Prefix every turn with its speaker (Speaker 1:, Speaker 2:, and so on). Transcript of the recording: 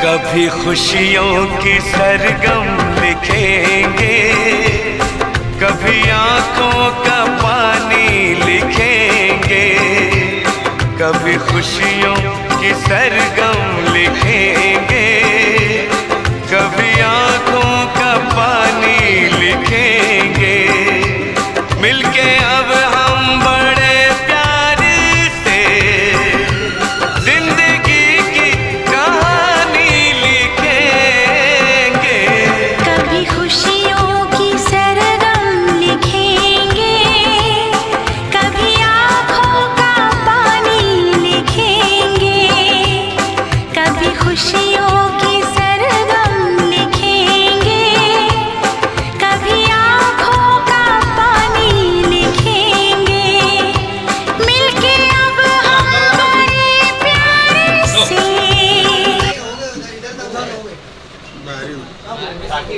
Speaker 1: कभी खुशियों की सरगम लिखेंगे, कभी आंखों का पानी लिखेंगे। कभी खुशियों की सरगम लिखेंगे, कभी आंखों का पानी लिखेंगे। मिलके अब हम बड़े प्यार से जिंदगी की कहानी लिखेंगे।
Speaker 2: कभी खुशियों की सरगम लिखेंगे, कभी आँखों का पानी लिखेंगे। कभी खुशियों की सरगम लिखेंगे, कभी आँखों का पानी लिखेंगे। मिलके अब हम बड़े प्यार से
Speaker 3: ताकि